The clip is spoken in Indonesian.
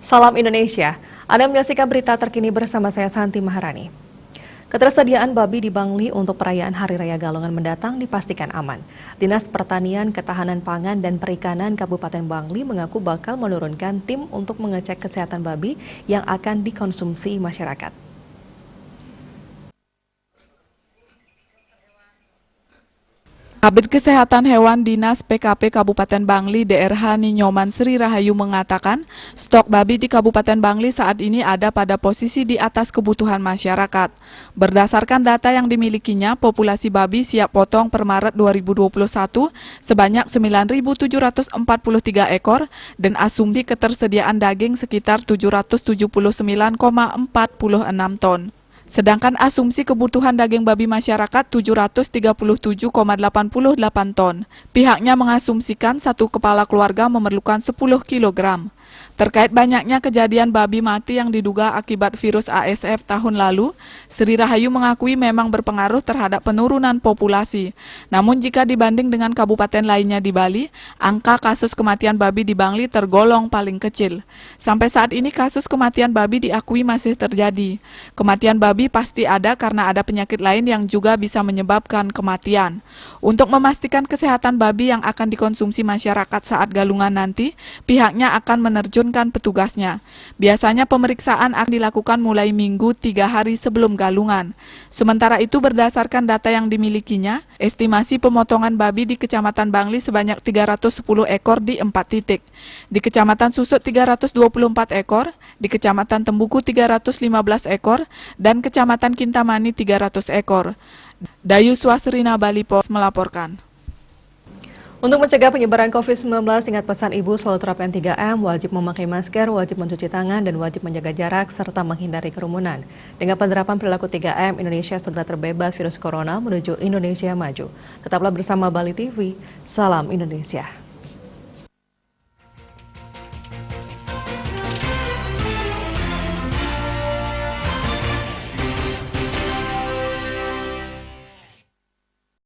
Salam Indonesia, Anda menyaksikan berita terkini bersama saya Santi Maharani. Ketersediaan babi di Bangli untuk perayaan Hari Raya Galungan mendatang dipastikan aman. Dinas Pertanian, Ketahanan Pangan, dan Perikanan Kabupaten Bangli mengaku bakal menurunkan tim untuk mengecek kesehatan babi yang akan dikonsumsi masyarakat. Kabid Kesehatan Hewan Dinas PKP Kabupaten Bangli DRH Ninyoman Sri Rahayu mengatakan stok babi di Kabupaten Bangli saat ini ada pada posisi di atas kebutuhan masyarakat. Berdasarkan data yang dimilikinya, populasi babi siap potong per Maret 2021 sebanyak 9.743 ekor dan asumsi ketersediaan daging sekitar 779,46 ton. Sedangkan asumsi kebutuhan daging babi masyarakat 737,88 ton. Pihaknya mengasumsikan satu kepala keluarga memerlukan 10 kg. Terkait banyaknya kejadian babi mati yang diduga akibat virus ASF tahun lalu, Sri Rahayu mengakui memang berpengaruh terhadap penurunan populasi. Namun jika dibanding dengan kabupaten lainnya di Bali, angka kasus kematian babi di Bangli tergolong paling kecil. Sampai saat ini kasus kematian babi diakui masih terjadi. Kematian babi pasti ada karena ada penyakit lain yang juga bisa menyebabkan kematian. Untuk memastikan kesehatan babi yang akan dikonsumsi masyarakat saat galungan nanti, pihaknya akan menerjunkan petugasnya. Biasanya pemeriksaan akan dilakukan mulai Minggu 3 hari sebelum galungan. Sementara itu berdasarkan data yang dimilikinya, estimasi pemotongan babi di Kecamatan Bangli sebanyak 310 ekor di 4 titik. Di Kecamatan Susut 324 ekor, di Kecamatan Tembuku 315 ekor, dan Kecamatan Kintamani 300 ekor. Dayu Swasrina Bali Pos melaporkan. Untuk mencegah penyebaran COVID-19, ingat pesan Ibu selalu terapkan 3M, wajib memakai masker, wajib mencuci tangan, dan wajib menjaga jarak, serta menghindari kerumunan. Dengan penerapan perilaku 3M, Indonesia segera terbebas virus corona menuju Indonesia maju. Tetaplah bersama Bali TV, salam Indonesia.